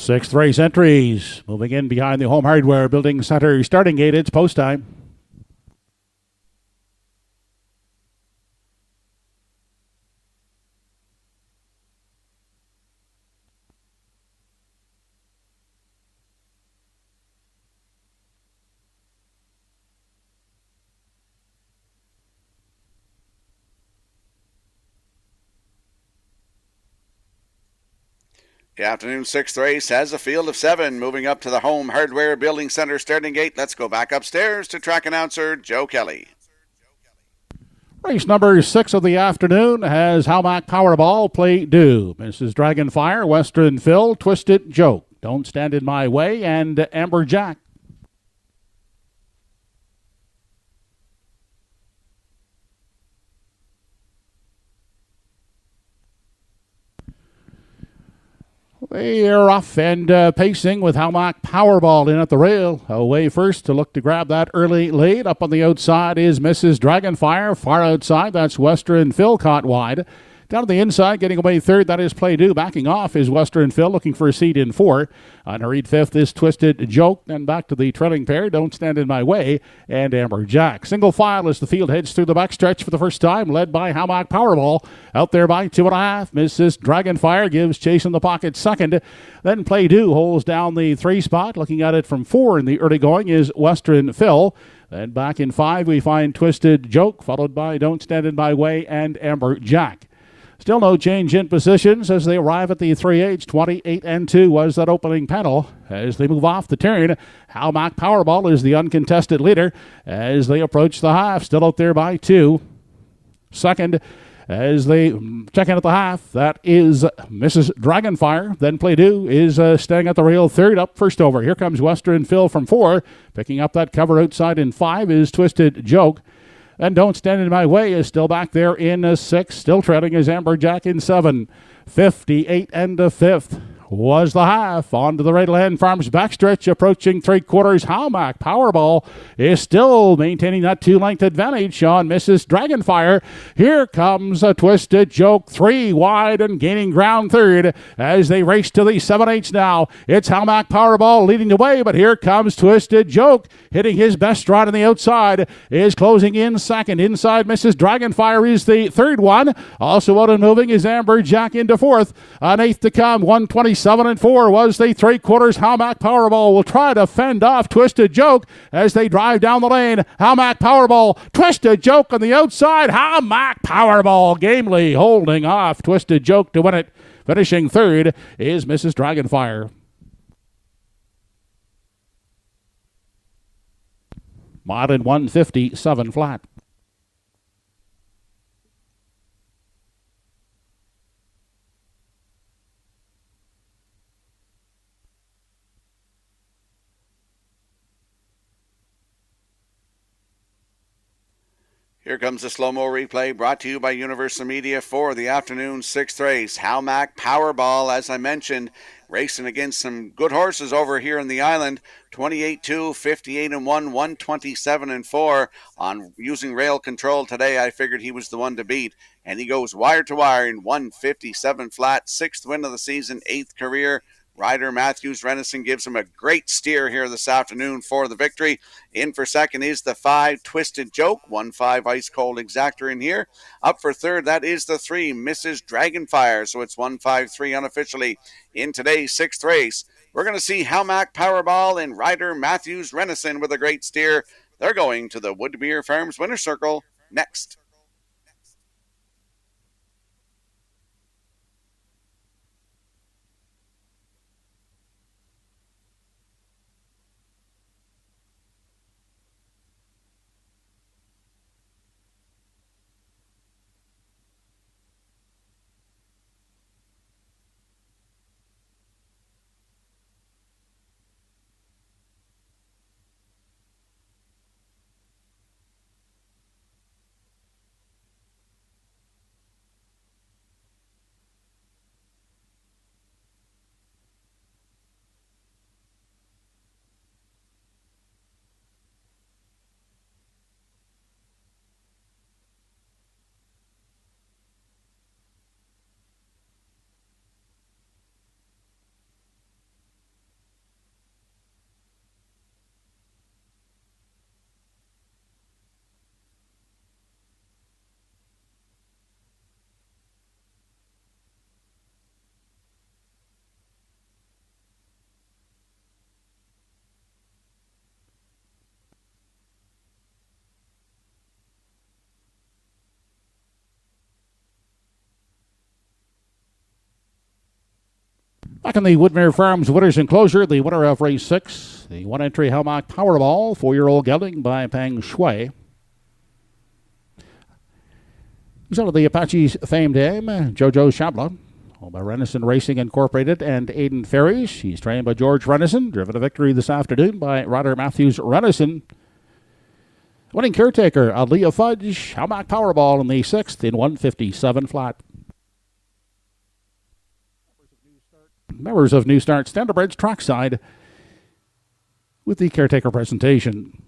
Sixth race entries. Moving in behind the Home Hardware Building Center starting gate. It's post time. The afternoon sixth race has a field of 7 moving up to the Home Hardware Building Center starting gate. Let's go back upstairs to track announcer Joe Kelly. Race number 6 of the afternoon has Howmack Powerball, Play Due, Mrs. Dragonfire, Western Phil, Twisted Joke, Don't Stand in My Way, and Amber Jack. They are off and pacing with Howmack Powerball in at the rail. Away first to look to grab that early lead. Up on the outside is Mrs. Dragonfire. Far outside, that's Western Phil caught wide. Down to the inside, getting away third, that is Play Due. Backing off is Western Phil, looking for a seat in 4. On hurried fifth is Twisted Joke. Then back to the trailing pair, Don't Stand in My Way, and Amber Jack. Single file as the field heads through the backstretch for the first time, led by Howmack Powerball. Out there by 2.5. Mrs. Dragonfire gives chase in the pocket second. Then Play Due holds down the 3 spot. Looking at it from 4 in the early going is Western Phil. Then back in 5, we find Twisted Joke, followed by Don't Stand in My Way and Amber Jack. Still no change in positions as they arrive at the 3H. 28-2 was that opening panel. As they move off the turn, Howmack Powerball is the uncontested leader as they approach the half. Still out there by 2. Second, as they check in at the half, that is Mrs. Dragonfire. Then Play Due is staying at the rail third. Up first over. Here comes Western Phil from 4. Picking up that cover outside in 5 is Twisted Joke. And Don't Stand in My Way is still back there in 6. Still trailing is Amber Jack in 7. 58 and a fifth was the half. On to the Radleland Farms backstretch, approaching 3/4. Howmack Powerball is still maintaining that 2-length advantage on Mrs. Dragonfire. Here comes a Twisted Joke, 3 wide and gaining ground third as they race to the 7/8 now. It's Howmack Powerball leading the way, but here comes Twisted Joke, hitting his best stride on the outside, is closing in second. Inside Mrs. Dragonfire is the third one. Also out and moving is Amber Jack into 4th. An 8th to come, 127-4 was the 3/4. Howmack Powerball will try to fend off Twisted Joke as they drive down the lane. Howmack Powerball, Twisted Joke on the outside. Howmack Powerball gamely holding off Twisted Joke to win it. Finishing third is Mrs. Dragonfire. Mile in 157 flat. Here comes the slow-mo replay brought to you by Universal Media for the afternoon 6th race. Howmack Powerball, as I mentioned, racing against some good horses over here in the island. 28-2, 58-1, 127-4. On using rail control today, I figured he was the one to beat. And he goes wire to wire in 157 flat. 6th win of the season, 8th career. Rider Matthews Renison gives him a great steer here this afternoon for the victory. In for second is the 5, Twisted Joke. 1-5 Ice Cold Exactor in here. Up for third, that is the 3, Mrs. Dragonfire. So it's 1-5-3 unofficially in today's 6th race. We're going to see Howmack Powerball and Rider Matthews Renison with a great steer. They're going to the Woodmere Farms Winner's Circle next. Back in the Woodmere Farms Winners Enclosure, the winner of race 6, the one-entry Helmach Powerball, 4-year-old gelding by Peng Shui. He's out of the Apache's famed dame, Jojo Shabla, owned by Renison Racing Incorporated and Aiden Ferries. He's trained by George Renison, driven to victory this afternoon by Ryder Matthews Renison. Winning caretaker, Aaliyah Fudge, Helmach Powerball in the 6th in 157 flat. Members of New Start Standard Bridge Trackside with the caretaker presentation.